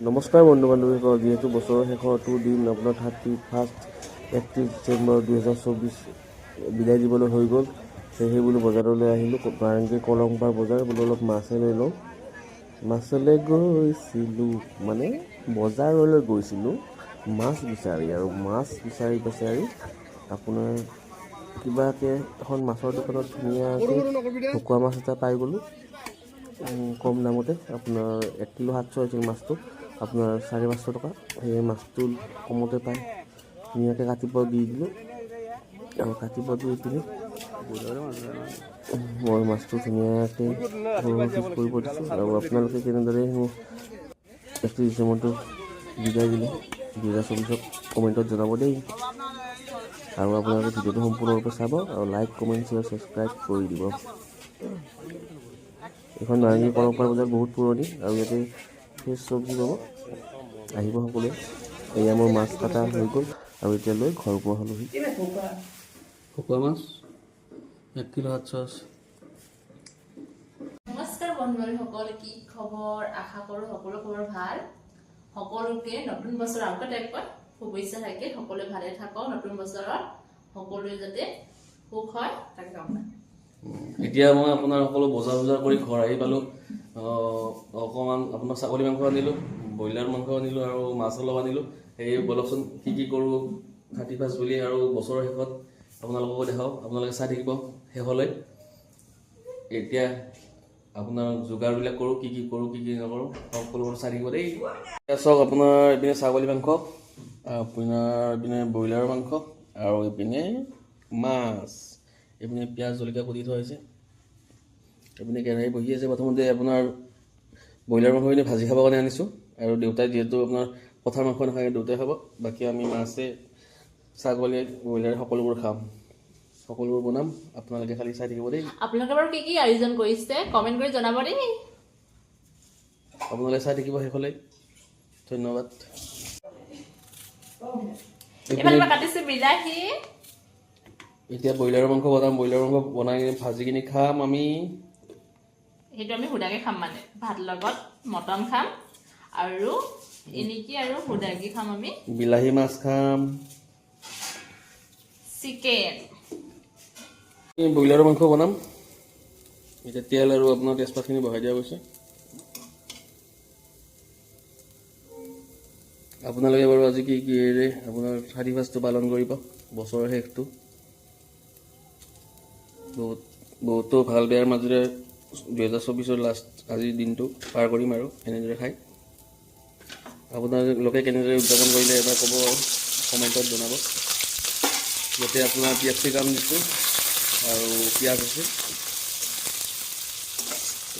নমস্কাৰ বন্ধু বান্ধৱীসকল, যিহেতু বছৰৰ শেষৰটো দিন আপোনাৰ 31 ডিচেম্বৰ 2024 বিদায় দিবলৈ হৈ গ'ল, সেয়েহে বোলো বজাৰলৈ আহিলোঁ। নাৰেংগী কলংপাৰ বজাৰ বোলো অলপ মাছে লৈ লওঁ। মাছলৈ গৈছিলোঁ মানে বজাৰলৈ গৈছিলোঁ মাছ বিচাৰি, আৰু মাছ বিচাৰি আপোনাৰ কিবাকৈ এখন মাছৰ দোকানত ধুনীয়াকৈ ভকুৱা মাছ এটা পাই গ'লোঁ কম দামতে। আপোনাৰ 1 কিলো 700 হৈছিল মাছটো, আপোনাৰ 450 টকা। সেই মাছটো কমতে পায়, ধুনীয়াকৈ কাটিব দি দিলোঁ। আৰু কাটিব দি পিনি মই মাছটো ধুনীয়াকৈ পিচ কৰিব দিছোঁ। আৰু আপোনালোকে কেনেদৰে মোৰ 31 ডিচেম্বৰটো বিদায় দিলে 2024 কমেণ্টত জনাব দেই। আৰু আপোনালোকে ভিডিঅ'টো সম্পূৰ্ণৰূপে চাব আৰু লাইক, কমেণ্ট, শ্বেয়াৰ, ছাবস্ক্ৰাইব কৰি দিব। এইখন নাৰেংগী কলংপাৰ বজাৰ বহুত পুৰণি, আৰু ইয়াতে ফ্ৰেছ চব্জি পাব, আহিব সকলোৱে। এয়া মোৰ মাছ কটা হৈ গ'ল আৰু এতিয়া লৈ ঘৰ পোৱা হ'লোহি। ভকুৱা মাছ 1 কিলো 700 আছে। নমস্কাৰ বন্ধুসকল, কি খবৰ? আশা কৰোঁ সকলো খবৰ ভাল। সকলোকে নতুন বছৰ আগতে শুভেচ্ছা থাকে, সকলোৱে ভালে থাকক। নতুন বছৰত সকলোৱে যাতে সুখ হয় তাকে কামনা। এতিয়া মই আপোনাৰ সকলো বজাৰ কৰি ঘৰ আহি পালোঁ। অকণমান আপোনাৰ ছাগলী মাংস আনিলোঁ, ব্ৰইলাৰ মাংস আনিলোঁ আৰু মাছ অলপ আনিলোঁ। সেই বলকচোন কি কৰোঁ 31 বুলি, আৰু বছৰৰ শেষত আপোনালোককো দেখাওঁ, আপোনালোকে চাই থাকিব শেষলৈ। এতিয়া আপোনাৰ যোগাৰবিলাক কৰোঁ, কি কৰোঁ কি নকৰোঁ সকলোবোৰ চাই থাকিব দেই। চাওক, আপোনাৰ এইপিনে ছাগলী মাংস, আপোনাৰ এইপিনে ব্ৰইলাৰ মাংস, আৰু এইপিনে মাছ, এইপিনে পিঁয়াজ জলকীয়া কুটি থোৱা হৈছে, এইপিনে কেৰাহী বহি আছে। প্ৰথমতে আপোনাৰ ব্ৰইলাৰ মাংসখিনি ভাজি খাবৰ কাৰণে আনিছোঁ, আৰু দেউতাই যিহেতু আপোনাৰ পঠাৰ মাংস নাখায়, দেউতাই খাব। বাকী আমি মাছে, ছাগলী, ব্ৰইলাৰ সকলোবোৰ খাম, সকলোবোৰ বনাম। আপোনালোকে খালি চাই থাকিব দেই। আপোনালোকে বাৰু কি আয়োজন কৰিছে কমেণ্ট কৰি জনাব দেই। আপোনালোকে চাই থাকিব শেষলৈ। ধন্যবাদ। এইফালে মই কাটিছো বিলাহী। এতিয়া ব্ৰইলাৰৰ মাংস বনাম, ব্ৰইলাৰ মাংস বনাই কিনে ভাজি কিনি খাম আমি। সেইটো আমি সুদাকে খাম, মানে ভাত লগত মটন খাম, আৰু এনেকৈ আৰু সুদাকে খাম আমি। বিলাহী মাছ খাম, চিকেন। ব্ৰইলাৰৰ মাংস বনাম। এতিয়া তেল আৰু আপোনাৰ তেজপাতখিনি বহাই দিয়া গৈছে। আপোনালোকে বাৰু আজি কিহেৰে আপোনাৰ 31টো পালন কৰিব, বছৰৰ শেষটো? বহুতো ভাল বেয়াৰ মাজেৰে 2024 লাষ্ট আজিৰ দিনটো পাৰ কৰিম আৰু এনেদৰে খাই। আপোনালোকে কেনেদৰে উদযাপন কৰিলে এবাৰ ক'ব, কমেণ্টত জনাব। ইয়াতে আপোনাৰ কেপচিকাম দিছোঁ আৰু পিঁয়াজ আছে,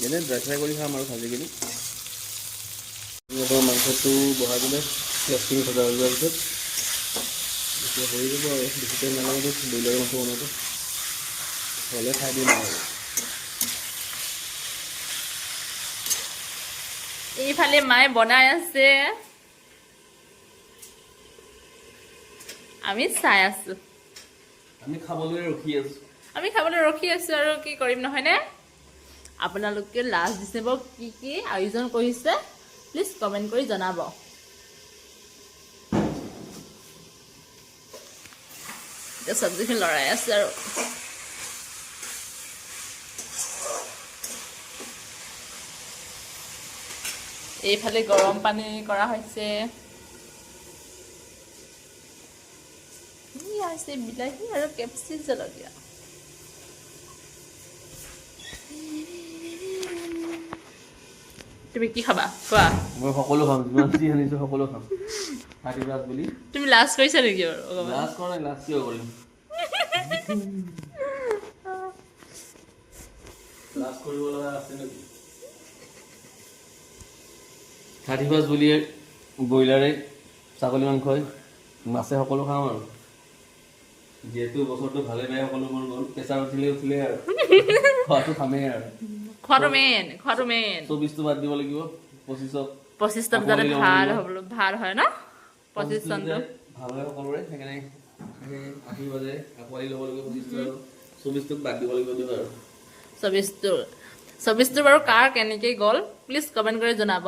এনেই ড্ৰাই ফ্ৰাই কৰি খাম আৰু ভাজি কিনি। মাংসটো বহাই দিলে পিঁয়াজখিনি ভজা হৈ যোৱাৰ পিছত এতিয়া হৈ যাব আৰু বেছি টাইম নালাগে। ব্ৰইলাৰ মাংস বনাওঁতে হ'লে খাই দিম আৰু। এইফালে মায়ে বনাই আছে, আমি চাই আছো। আমি খাবলৈ ৰখি আছো আৰু কি কৰিম নহয়নে? আপোনালোকে লাষ্ট ডিচেম্বৰ কি আয়োজন কৰিছে প্লিজ কমেণ্ট কৰি জনাব। এতিয়া চব্জিখিনি লৰাই আছে আৰু এইফালে গৰম পানী কৰা হৈছে, বিলাহী আৰু কেপচি জলকীয়া। তুমি কি খাবা কোৱা? মই সকলো খাম, যিমান যি আনিছোঁ সকলো খাম। 31 বুলি তুমি লাজ কৰিছা নেকি বাৰু? লাজ কৰা নাই, লাজ কিয় কৰিম? লাজ কৰিব লগা আছে নেকি? 31 বুলি ব্ৰইলাৰে, ছাগলী মাংসই, মাছে সকলো খাম আৰু। যিহেতু বছৰটো ভালে বেয়া সকলোবোৰ গ'ল, প্ৰেছাৰ উঠিলে আৰু খোৱাটো খামেই আৰু। খোৱাটো মেইন 24টো বাদ দিব লাগিব, 25ত যাতে ভাল হয় ন? 25 চনটো ভাল হয় সকলোৰে, সেইকাৰণে আশীৰ্বাদে আঁকোৱালি ল'ব লাগিব 25টো, আৰু 24টোক বাদ দিব লাগিব দিয়ক আৰু। 24টো বাৰু কাৰ কেনেকৈ গ'ল প্লিজ কমেণ্ট কৰি জনাব।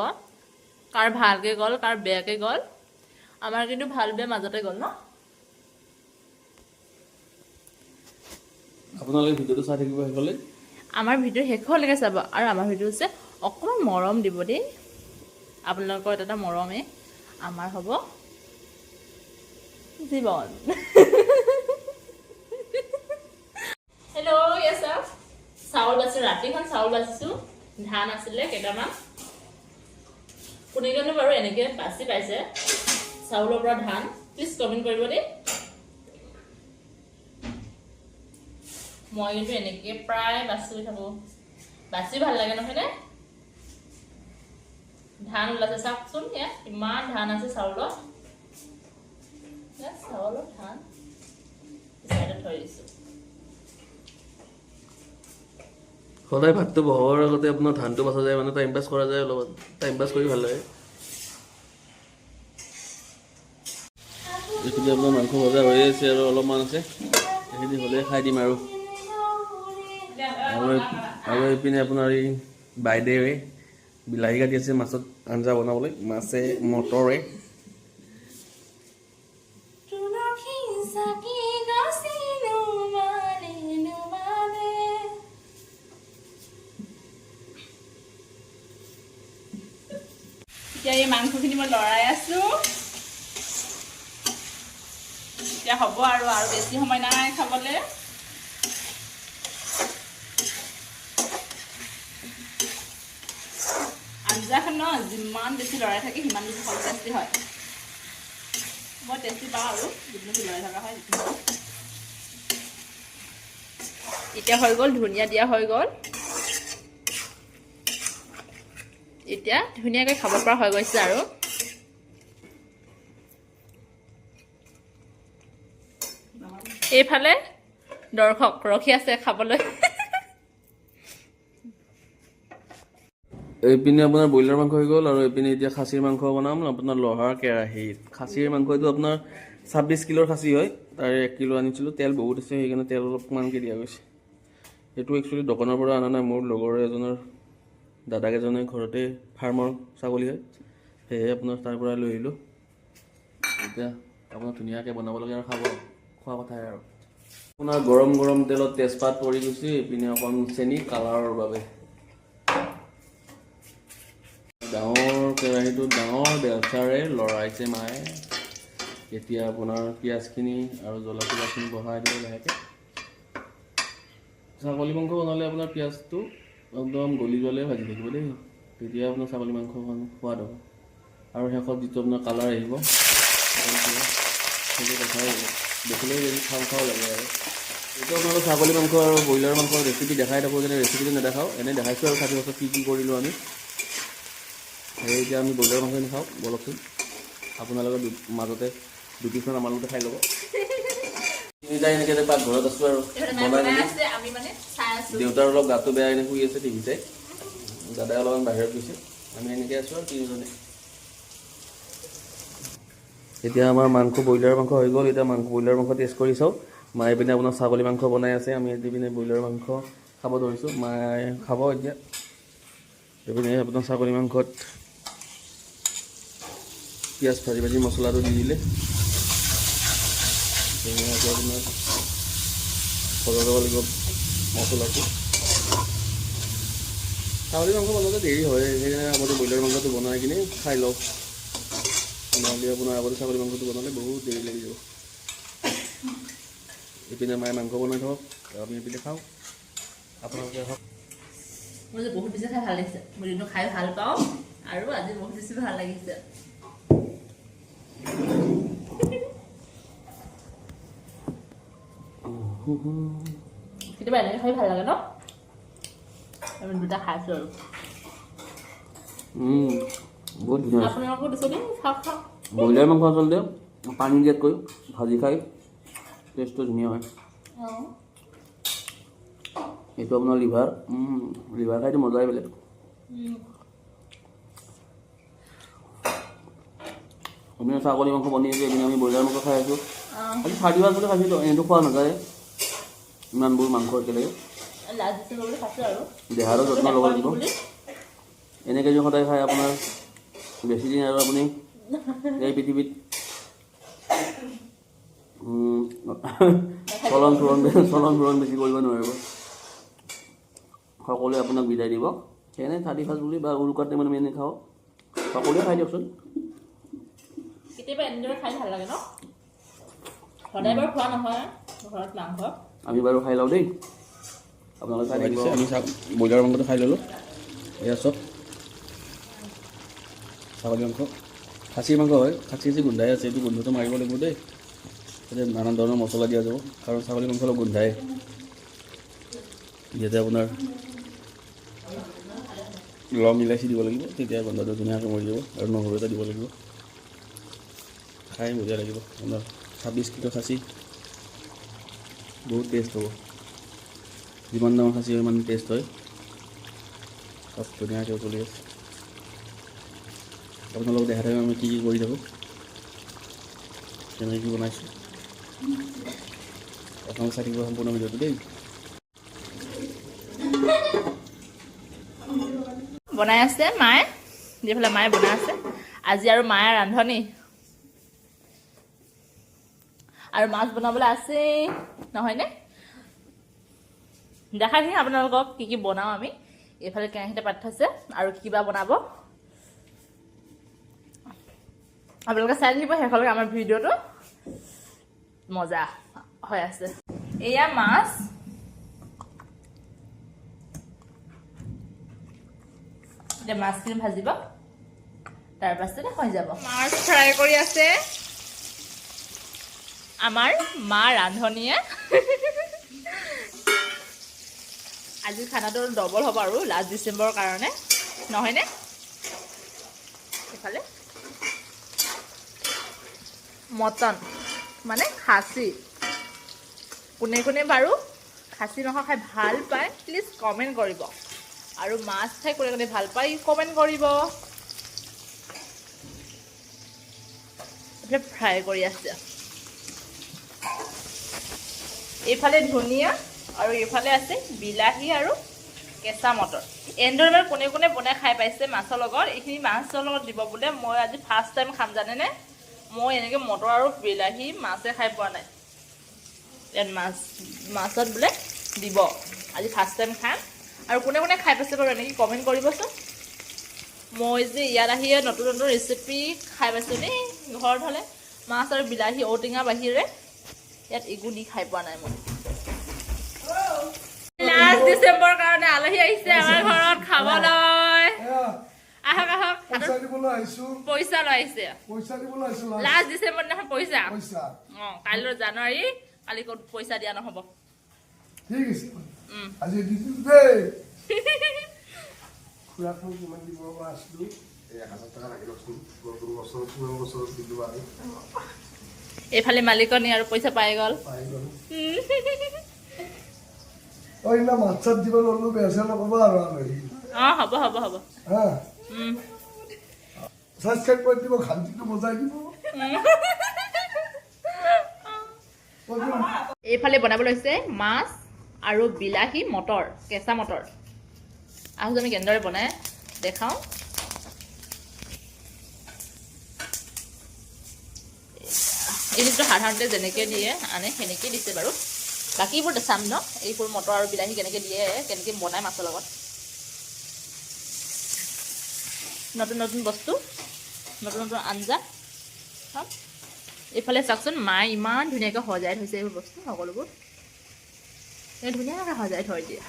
কাৰ ভালকৈ গ'ল কাৰ বেয়াকৈ গ'ল আমাৰ কিন্তু ভাল বেয়া মাজতে গ'ল ন আপোনালোকে ভিডিঅ'টো চাই থাকিব সেইফালে আমাৰ ভিডিঅ' শেষলৈকে চাব আৰু আমাৰ ভিডিঅ' হৈছে অকণমান মৰম দিব দেই আপোনালোকৰ এটা মৰমে আমাৰ হ'ব জীৱন হেল্ল' ইয়েছ ছাৰ চাউল বাচিছোঁ ৰাতিখন চাউল বাচিছোঁ ধান আছিলে কেইটামান কোনে বাৰু এনেকৈ বাচি পাইছে চাউলৰ পৰা ধান প্লিজ কমেণ্ট কৰিব দেই মই কিন্তু এনেকৈ প্ৰায় বাচি থাকোঁ বাচি ভাল লাগে নহয়নে ধান ওলাইছে চাওকচোন ইয়াত ইমান ধান আছে চাউলত চাউলত ধান চাইডত থৈ দিছোঁ সদায় ভাতটো বহোৱাৰ আগতে আপোনাৰ ধানটো বাচা যায় মানে টাইম পাছ কৰা যায় অলপমান টাইম পাছ কৰি ভাল লাগে এইখিনি আপোনাৰ মাংস ভজা হৈ আছে আৰু অলপমান আছে সেইখিনি হ'লে খাই দিম আৰু এইপিনে আপোনাৰ এই বাইদেৱে বিলাহী কাটি আছে মাছত আঞ্জা বনাবলৈ মাছে মটৰে এতিয়া এই মাংসখিনি মই লৰাই আছোঁ এতিয়া হ'ব আৰু বেছি সময় নাই খাবলৈ আঞ্জাখন ন যিমান বেছি লৰাই থাকে সিমান বেছি খাব টেষ্টি হয় মই টেষ্টি পাওঁ আৰু যিমান বেছি লৰাই থকা হয় এতিয়া হৈ গ'ল ধনিয়া দিয়া হৈ গ'ল এতিয়া ধুনীয়াকৈ খাব পৰা হৈ গৈছে আৰু এইফালে দৰ্শক ৰখি আছে খাবলৈ এইপিনে আপোনাৰ ব্ৰইলাৰ মাংস হৈ গ'ল আৰু এইপিনে এতিয়া খাচীৰ মাংস বনাম আপোনাৰ লোহাৰ কেৰাহীত খাচীৰ মাংস এইটো আপোনাৰ 26 কিলোৰ খাচী হয় তাৰে 1 কিলো আনিছিলোঁ তেল বহুত আছে সেইকাৰণে তেল অলপমানকৈ দিয়া গৈছে এইটো একচুৱেলি দোকানৰ পৰা অনা নাই মোৰ লগৰ এজনৰ দাদাক এজনে ঘৰতে ফাৰ্মৰ ছাগলী হয় সেয়ে আপোনাৰ তাৰ পৰা লৈ আহিলোঁ এতিয়া আপোনাৰ ধুনীয়াকৈ বনাব লাগে আৰু খোৱা কথাই আৰু আপোনাৰ গৰম গৰম তেলত তেজপাত পৰি গৈছে এইপিনে অকণ চেনি কালাৰৰ বাবে ডাঙৰ কেৰাহীটো ডাঙৰ বেলচাৰে লৰাইছে মায়ে এতিয়া আপোনাৰ পিঁয়াজখিনি আৰু জলকীয়াখিনি বহাই দিব লাহেকৈ ছাগলী মাংস বনালে আপোনাৰ পিঁয়াজটো একদম গলি গ'লে ভাজি থাকিব দেই তেতিয়া আপোনাৰ ছাগলী মাংসখন সোৱাদ হ'ব আৰু শেষত যিটো আপোনাৰ কালাৰ আহিব সেইটো দেখাই হ'ব দেখিলেই যদি খাওঁ লাগে আৰু এইটো আপোনালোক ছাগলী মাংস আৰু ব্ৰইলাৰ মাংসৰ ৰেচিপি দেখাই থাকোঁ কিন্তু ৰেচিপিটো নেদেখাওঁ এনেই দেখাইছোঁ আৰু 60 বছৰ কি কৰিলোঁ আমি সেই এতিয়া আমি ব্ৰইলাৰ মাংসখিনি খাওঁ বলকচোন আপোনালোকৰ মাজতে দুপিছমান আমাৰ লগতে খাই ল'ব তিনিটাই এনেকৈ পাকঘৰত আছোঁ আৰু বনাই মেলি দেউতাৰ অলপ গাটো বেয়া এনে শুই আছে টিভি চাই দাদাই অলপমান বাহিৰত গৈছে আমি এনেকৈ আছোঁ আৰু তিনিজনে এতিয়া আমাৰ মাংস ব্ৰইলাৰ মাংস হৈ গ'ল এতিয়া ব্ৰইলাৰ মাংস টেষ্ট কৰি চাওঁ মায়ে পিনে আপোনাৰ ছাগলী মাংস বনাই আছে আমি এইপিনে ব্ৰইলাৰ মাংস খাব ধৰিছোঁ মায়ে খাব এতিয়া এইপিনে আপোনাৰ ছাগলী মাংসত পিঁয়াজ ভাজি মছলাটো দি দিলে আপোনাৰ ভজা যাব লাগিব মছলাটো ছাগলী মাংস বনাওঁতে দেৰি হয় সেইকাৰণে আগতে ব্ৰইলাৰ মাংসটো বনাই কিনে খাই লওঁ নহ'লে আপোনাৰ আগতে ছাগলী মাংসটো বনালে বহুত দেৰি লাগি যাব এইপিনে মায়ে মাংস বনাই থওক আমি এইপিনে খাওঁ আপোনালোকে খাওক মোৰ যে বহুত বেছি খাই ভাল লাগিছে মই দিনটো খাই ভাল পাওঁ আৰু আজি বহুত বেছি ভাল লাগিছে কেতিয়াবা এনেকৈ খাই ভাল লাগে ন আমি দুটা খাইছোঁ আৰু বহুত ধুনীয়া আপোনালোকো দিছোঁ দেই খাওক ব্ৰইলাৰ মাংস আচলতে পানী দিয়াতকৈ ভাজি খাই টেষ্টটো ধুনীয়া হয় এইটো আপোনাৰ লিভাৰ খাইটো মজাই বেলেগ আমি ছাগলী মাংস বনি আছোঁ এইপিনে আমি ব্ৰইলাৰ মাংস খাই আছোঁ আজি 30 বছৰ খাইছিলোঁ এনেটো খোৱা নাযায় ইমানবোৰ মাংস একেলগে দেহাৰো যত্ন ল'ব লাগিব এনেকৈ যদি সদায় খাই আপোনাৰ বেছি দিন আৰু আপুনি এই পৃথিৱীত চলন ফুৰণ বেছি কৰিব নোৱাৰিব। সকলোৱে আপোনাক বিদায় দিব। সেনে 31 বুলি বা উৰুকাৰ টাইমত আমি এনে খাওঁ, সকলোৱে খাই দিয়কচোন। কেতিয়াবা এনেদৰে খাই ভাল লাগে ন? সদায় বাৰু খোৱা নহয় ঘৰত মাংস। আমি বাৰু খাই লওঁ দেই, আপোনালোকে খাই দিছে। আমি ব্ৰইলাৰ মাংসটো খাই ল'লোঁ। এয়া চব ছাগলী মাংস, খাচী মাংস হয়। খাচী গোন্ধাই আছে, এইটো গোন্ধটো মাৰিব লাগিব দেই। তাতে নানান ধৰণৰ মছলা দিয়া যাব, কাৰণ ছাগলী মাংস অলপ গোন্ধায়। ইয়াতে আপোনাৰ লং ইলাচি দিব লাগিব, তেতিয়া গোন্ধটো ধুনীয়াকৈ মৰি যাব। আৰু নহৰু এটা দিব লাগিব, খাই মজা লাগিব। আপোনাৰ 26 কিলো খাচী, বহুত টেষ্ট হ'ব। যিমান ডাঙৰ খাচী হয় সিমান টেষ্ট হয়। চব ধুনীয়াকৈ উতলি আছে। আপোনালোকক দেখাই থাকোঁ আমি কি কৰি থাকোঁ, কেনেকৈ কি বনাইছোঁ। আপোনালোকে চাই থাকিব সম্পূৰ্ণ ভিডিঅ'টো দেই। বনাই আছে মায়ে, যিফালে মায়ে বনাই আছে। আজি আৰু মায়ে ৰান্ধনি আৰু মাছ বনাবলৈ আছেই, নহয়নে? দেখাই দিম আপোনালোকক কি কি বনাওঁ আমি। এইফালে কেৰাহীতে পাতি থৈছে আৰু কিবা বনাব, আপোনালোকে চাই থাকিব শেষলৈকে। আমাৰ ভিডিঅ'টো মজা হৈ আছে। এয়া মাছ, এতিয়া মাছখিনি ভাজিব, তাৰ পাছতে হৈ যাব। মাছ ফ্ৰাই কৰি আছে আমাৰ মা ৰান্ধনীয়ে। আজি খানাটো ডবল হ'ব আৰু লাষ্ট ডিচেম্বৰৰ কাৰণে, নহয়নে? এইফালে মটন মানে খাচী। কোনে কোনে বাৰু খাচী মাংস খাই ভাল পায় প্লিজ কমেণ্ট কৰিব, আৰু মাছ খাই কোনে কোনে ভাল পায় কমেণ্ট কৰিব। ফ্ৰাই কৰি আছে। এইফালে ধনিয়া আৰু এইফালে আছে বিলাহী আৰু কেঁচা মটৰ। এনেদৰে মানে কোনে কোনে বনাই খাই পাইছে মাছৰ লগত, এইখিনি মাছৰ লগত দিব বোলে। মই আজি ফাৰ্ষ্ট টাইম খাম, জানেনে? মই এনেকৈ মটৰ আৰু বিলাহী মাছে খাই পোৱা নাই। মাছত বোলে দিব, আজি ফাৰ্ষ্ট টাইম খাম। আৰু কোনে কোনে খাই পাইছে বাৰু এনেকৈ কমেণ্ট কৰিবচোন। মই যে ইয়াত আহিয়ে নতুন নতুন ৰেচিপি খাই পাইছোঁ দেই। ঘৰত হ'লে মাছ আৰু বিলাহী ঔটেঙা বাহিৰে ইয়াত একো দি খাই পোৱা নাই মই। লাষ্ট ডিচেম্বৰৰ কাৰণে আলহী আহিছে আমাৰ ঘৰত খাবলৈ। আহক আহক, পইচা লৈ আহিছে। লাষ্ট ডিচেম্বৰ দিনাখন পইচা। কাইলৈ জানুৱাৰী, কালি ক'ত পইচা দিয়া নহ'ব। ঠিক আছে, আজি দিছো দেই। খুৰাক মই কিমান দিব পৰা আছিলো, 1000 টকা লাগিলচোন। নতুন বছৰ পুৰণি বছৰত দিলো আৰু এইফালে মালিকনী আৰু পইচা পাই গ'ল। না মাছ চাত দিব ললো, বেয়া চেয়া নকবা আৰু আলহী। হ'ব হ'ব হ'ব। হা ছাবস্ক্ৰাইব কৰি দিব, ঘান্তিটো বজাই দিব। এইফালে বনাব লৈছে মাছ আৰু বিলাহী মটৰ, কেঁচা মটৰ। আহোঁ আমি কেনেদৰে বনাই দেখাওঁ। এইটো সাধাৰণতে যেনেকৈ দিয়ে আনে সেনেকৈ দিছে বাৰু। বাকীবোৰ চাম ন, এইবোৰ মটৰ আৰু বিলাহী কেনেকৈ দিয়ে, কেনেকৈ বনাই মাছৰ লগত। নতুন নতুন বস্তু, নতুন নতুন আঞ্জা চাম। এইফালে চাওকচোন, মায়ে ইমান ধুনীয়াকৈ সজাই থৈছে এইবোৰ বস্তু সকলোবোৰ। ধুনীয়াকৈ সজাই থৈ দিয়ে।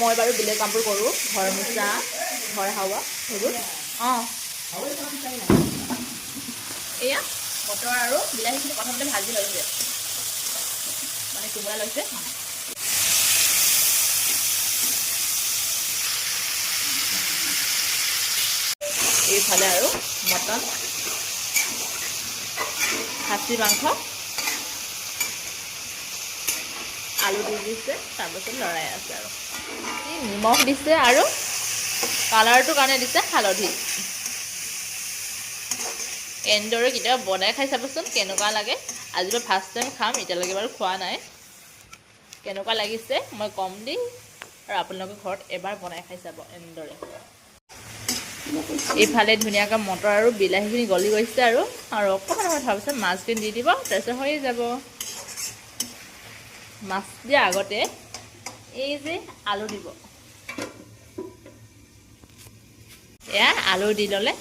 মই বাৰু বেলেগ কামবোৰ কৰোঁ, ঘৰ মোচা, ঘৰ হাৱা সেইবোৰ। এয়া মটৰ আৰু বিলাহীখিনি প্ৰথমতে ভাজি লৈছে, মানে কোমোৰা লৈছে। এইফালে আৰু মটন, খাচী মাংস, আলু দি দিছে, তাৰপাছত লৰাই আছে আৰু নিমখ দিছে আৰু কালাৰটোৰ কাৰণে দিছে হালধি। এনেদৰে কেতিয়াবা বনাই খাই চাবচোন কেনেকুৱা লাগে। আজি মই ফাৰ্ষ্ট টাইম খাম, এতিয়ালৈকে বাৰু খোৱা নাই। কেনেকুৱা লাগিছে মই ক'ম দেই, আৰু আপোনালোকে ঘৰত এবাৰ বনাই খাই চাব এনেদৰে। এইফালে ধুনীয়াকৈ মটৰ আৰু বিলাহীখিনি গলি গৈছে আৰু অকণমান সময় থোৱাৰ পিছত মাছখিনি দি দিব, তাৰপিছত হৈ যাব। মাছ দিয়াৰ আগতে এই যে আলু দিব, এয়া আলু দি ল'লে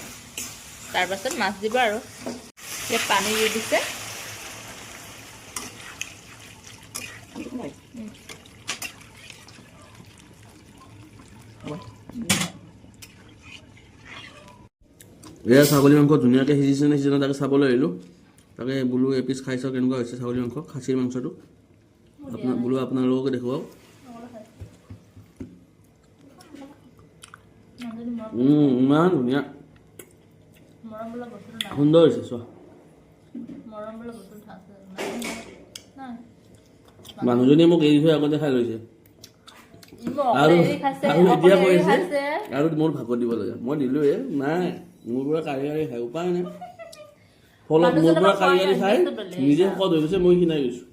তাৰপাছত মাছ দিব আৰু এতিয়া পানী দি দিছে। এয়া ছাগলী মাংস ধুনীয়াকৈ সিজিছে নে সিজা তাকে চাবলৈ আহিলোঁ। তাকে বোলো এপিচ খাই চাওঁ কেনেকুৱা হৈছে ছাগলী মাংস, খাচীৰ মাংসটো বোলো আপোনালোককে দেখুৱাওক। ইমান ধুনীয়া সুন্দৰ হৈছে চোৱা। মানুহজনীয়ে মোক এৰি থৈ আগতে খাই লৈছে আৰু এতিয়া কৈ আছে আৰু মোৰ ভাগত দিব লাগে। মই দিলোঁৱে, নাই মোৰ পৰা কাঢ়ি কাঢ়ি খাই উপায় নাই। ফলত মোৰ পৰা কাঢ়ি কাঢ়ি খাই নিজে শকত হৈ গৈছে, মই খিনাই গৈছোঁ।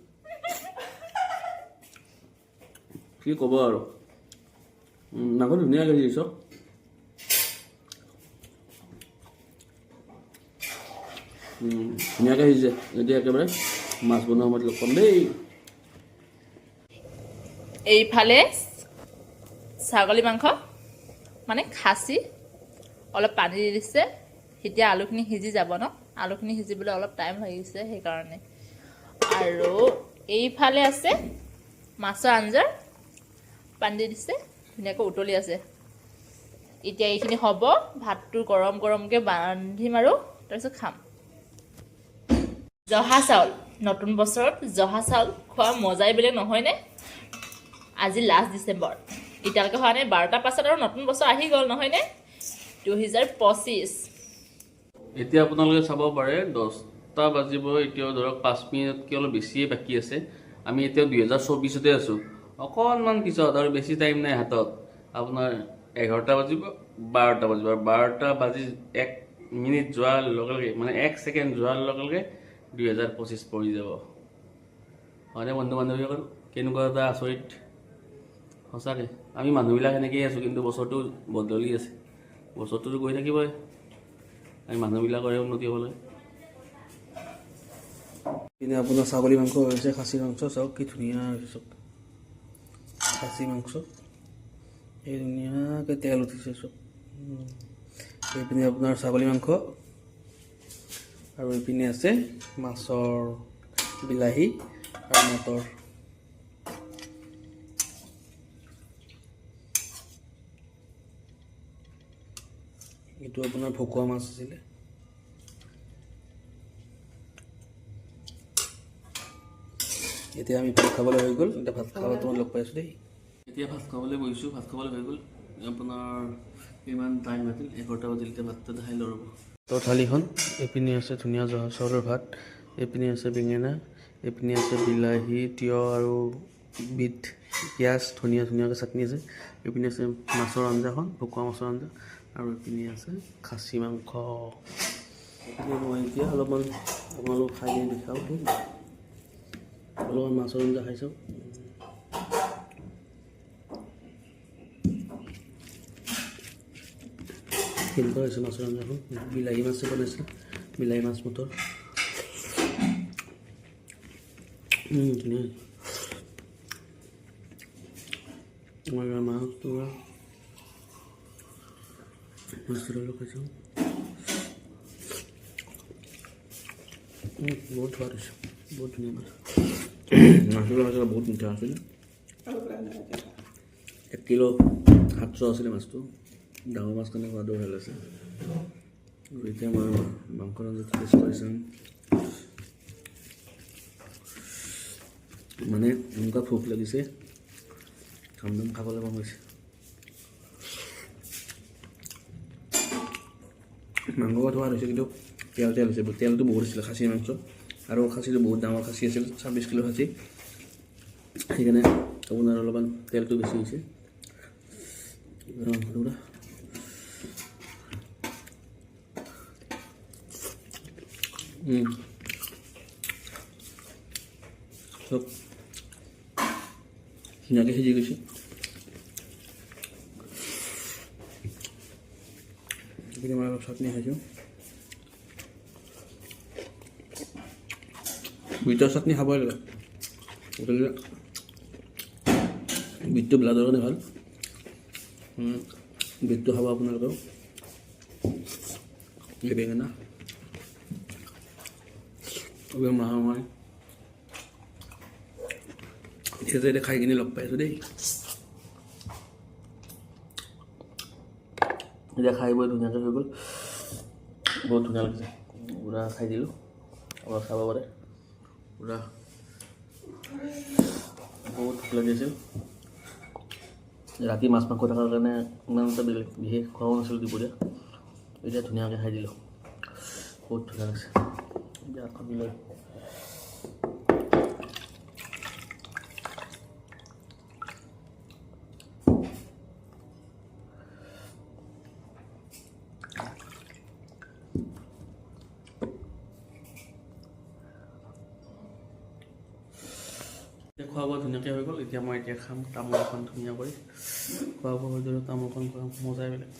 কি ক'ব আৰু মাংস ধুনীয়াকৈ সিজিছে চব। ধুনীয়াকৈ সিজিছে। এতিয়া একেবাৰে মাছ বনোৱা সময়ত লগ পাম দেই। এইফালে ছাগলী মাংস মানে খাচী অলপ পানী দি দিছে। এতিয়া আলুখিনি সিজি যাব ন, আলুখিনি সিজিবলৈ অলপ টাইম লাগিছে সেইকাৰণে। আৰু এইফালে আছে মাছৰ আঞ্জাৰ পানী দি দিছে, ধুনীয়াকৈ উতলি আছে। এতিয়া এইখিনি হ'ব, ভাতটো গৰম গৰমকৈ বান্ধিম আৰু তাৰপিছত খাম। জহা চাউল, নতুন বছৰত জহা চাউল খোৱা মজাই বেলেগ নহয়নে? আজি লাষ্ট ডিচেম্বৰ, এতিয়ালৈকে হোৱা নাই 12টাৰ পাছত আৰু নতুন বছৰ আহি গ'ল নহয়নে? 2025। এতিয়া আপোনালোকে চাব পাৰে 10টা বাজিব, এতিয়াও ধৰক 5 মিনিটতকৈ অলপ বেছিয়ে বাকী আছে। আমি এতিয়াও 2024তে আছোঁ, অকণমান পিছত আৰু বেছি টাইম নাই হাতত। আপোনাৰ 11টা বাজিব, 12টা বাজিব আৰু 12টা বাজি 1 মিনিট যোৱাৰ লগে লগে মানে 1 ছেকেণ্ড যোৱাৰ লগে লগে 2025 পৰি যাব। হয়নে বন্ধু বান্ধৱীসকল? কেনেকুৱা এটা আচৰিত সঁচাকৈ। আমি মানুহবিলাক এনেকৈয়ে আছোঁ, কিন্তু বছৰটো বদলি আছে। বছৰটোতো গৈ থাকিবই, আমি মানুহবিলাকৰে উন্নতি হ'বলৈ। কিন্তু আপোনাৰ ছাগলী মাংস হৈছে, খাচী মাংস চাওক কি ধুনীয়া হৈছে চব। খাচী মাংস এই ধুনীয়াকৈ তেল উঠিছে চব। এইপিনে আপোনাৰ ছাগলী মাংস আৰু এইপিনে আছে মাছৰ বিলাহী আৰু মটৰ। এইটো আপোনাৰ ভকুৱা মাছ আছিলে। এতিয়া আমি ভাত খাবলৈ হৈ গ'ল, এতিয়া ভাত খাবলৈ তোমাক লগ পাইছোঁ দেই। এতিয়া ভাত খাবলৈ বহিছোঁ, ভাত খাবলৈ হৈ গ'ল। আপোনাৰ কিমান টাইম বাজিল? 11টা বাজিল। এতিয়া ভাতটো খাই লৈ ৰ'ব। তো থালিখন এইপিনে আছে ধুনীয়া জহা চাউলৰ ভাত, এইপিনে আছে বেঙেনা, এইপিনে আছে বিলাহী, তিয়ঁহ আৰু বিট, পিঁয়াজ, ধুনীয়াকৈ চাটনি আছে। এইপিনে আছে মাছৰ আঞ্জাখন, ভকুৱা মাছৰ আঞ্জা, আৰু এইপিনে আছে খাচী মাংস। মই এতিয়া অলপমান আপোনালোকক খাই দি দেখাওঁ দেই। অলপমান মাছৰ আঞ্জা খাই চাওঁ। কেনেকুৱা হৈছে মাছৰ আঞ্জাখন? বিলাহী মাছে বনাইছে, বিলাহী মাছ মটৰ। ধুনীয়া। মই মাছটো অলপ খাইছোঁ। বহুত সোৱাদ হৈছে, বহুত ধুনীয়া মাছ। মাছটো বহুত মিঠা আছিলে। 1 কিলো 700 আছিলে মাছটো। ডাঙৰ মাছ কাৰণে সোৱাদো ভাল আছে। এতিয়া মই মাংসৰ আঞ্জাটো টেষ্ট কৰি চাম। মানে এনেকুৱা ভোক লাগিছে, ধাম ধাম খাবলৈ মন গৈছে। মাংস সোৱাদ হৈছে, কিন্তু তেল হৈছে। তেলটো বহুত আছিলে খাচী মাংস, আৰু খাচীটো বহুত ডাঙৰ খাচী আছিল, 26 কিলো খাচী। সেইকাৰণে আপোনাৰ অলপমান তেলটো বেছি হৈছে। চব ধুনীয়াকৈ সিজি গৈছে। এইখিনি মই অলপ চাটনি খাইছোঁ বিটৰ চাটনি খাবই লাগে গতিকে বিটটো ব্লাডৰ কাৰণে ভাল বিটটো খাব আপোনালোকেও বেঙেনা মাহৰ মই এতিয়া খাই কিনি লগ পাই আছোঁ দেই এতিয়া খাই বৈ ধুনীয়াকৈ হৈ গ'ল বহুত ধুনীয়া লাগিছে পূৰা খাই দিলোঁ অলপ চাব পাৰে পূৰা বহুত ভোক লাগিছিল ৰাতি মাছ মাংস থকাৰ কাৰণে ইমান এটা বিশেষ খোৱাও নাছিলোঁ দুপৰীয়া এতিয়া ধুনীয়াকৈ খাই দিলোঁ বহুত ধুনীয়া লাগিছে এতিয়া খাবলৈ খোৱা বোৱা ধুনীয়াকৈ হৈ গ'ল এতিয়া মই এতিয়া খাম তামোল এখন ধুনীয়া কৰি খোৱা বোৱা হৈ গ'লে তামোলখন খোৱা মজাই বেলেগ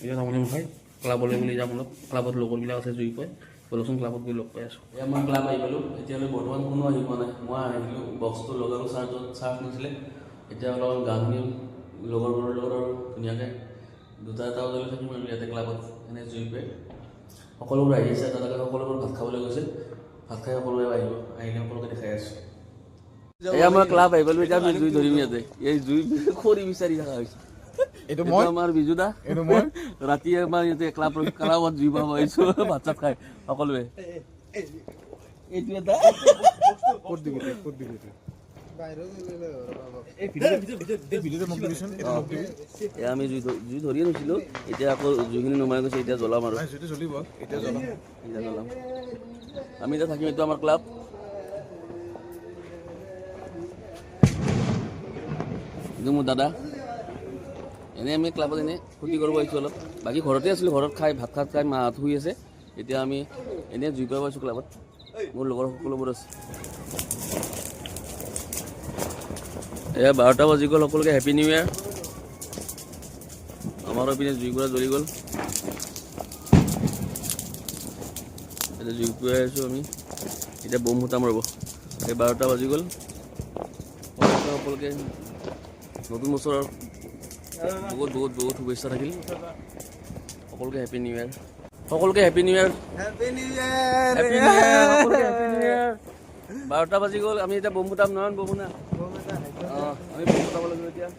এতিয়া তামোল খাই ক্লাবলৈ বুলি যাম অলপ ক্লাবত লগৰবিলাক আছে জুই পাই বলচোন ক্লাবত গৈ লগ পাই আছোঁ এয়া মই ক্লাব আহি পালোঁ এতিয়ালৈ বৰ্তমান কোনো আহি পোৱা নাই মই আহিলোঁ বক্সটো লগালোঁ চাৰ্জ নাছিলে এতিয়া অলপ গান শুনিম লগৰবোৰৰ লগত আৰু ধুনীয়াকৈ 2-3 বজালৈ থাকিম আৰু ইয়াতে ক্লাবত এনে জুই পাই সকলোবোৰ আহি আছে তাতে সকলোবোৰ ভাত খাবলৈ গৈছে ভাত খাই সকলোৱে আহিব আহিলে সকলোকে দেখাই আছোঁ এয়া মই ক্লাব আহি পালোঁ এতিয়া আমি জুই ধৰিম ইয়াতে এই জুই খৰি বিচাৰি থকা হৈছে এইটো মই আমাৰ বিজুদা এইটো মই ৰাতি আমাৰ ইয়াতে ক্লাবত জুই পাব আহিছোঁ ভাত চাত খাই সকলোৱে এইটো এটা আমি জুই ধৰিয়ে নুছিলোঁ এতিয়া আকৌ জুইখিনি নুমাই গৈছে এতিয়া জ্বলাম আৰু এতিয়া জ্বলাম আমি এতিয়া থাকিম এইটো আমাৰ ক্লাব এইটো মোৰ দাদা এনেই আমি ক্লাবত এনেই ফূৰ্তি কৰিব আহিছোঁ অলপ বাকী ঘৰতে আছিলোঁ ঘৰত খাই ভাত খাই মাহঁত শুই আছে এতিয়া আমি এনেই জুই পাব আহিছোঁ ক্লাবত মোৰ লগৰ সকলোবোৰ আছে এয়া 12টা বাজি গ'ল সকলোকে হেপী নিউ ইয়েৰ আমাৰো পিনে জুইকুৰা জ্বলি গ'ল এতিয়া জুই পুৱাই আছোঁ আমি এতিয়া বম ফুটাম ৰ'ব এই 12টা বাজি গ'ল সকলোকে নতুন বছৰৰ বহুত বহুত বহুত শুভেচ্ছা থাকিল সকলোকে হেপী নিউ ইয়েৰ সকলোকে হেপী নিউ ইয়েৰ 12টা বাজি গ'ল আমি এতিয়া বম ফুটাম নহয় বম না আমি বম ফুটাব লাগিব এতিয়া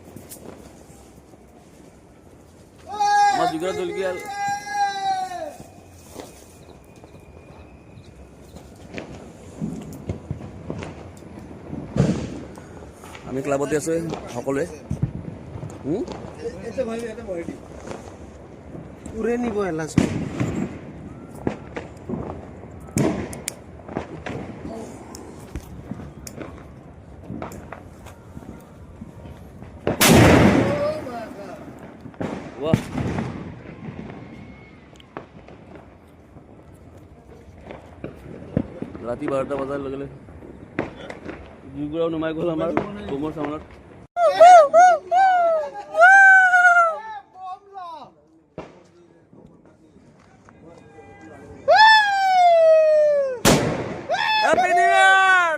আমাৰ জুইকুৰা জ্বলি গ'ল আমি ক্লাবতে আছোঁ সকলোৱে উৰে নিব এলাচ वाह राति 12টা বজাৰ লগে লগে জুইকুৰাও নুমাই গ'ল আমাৰ বমৰ চামনত Happy New Year!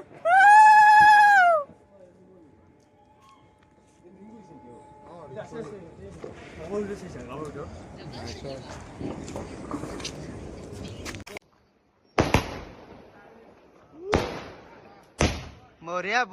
Moria.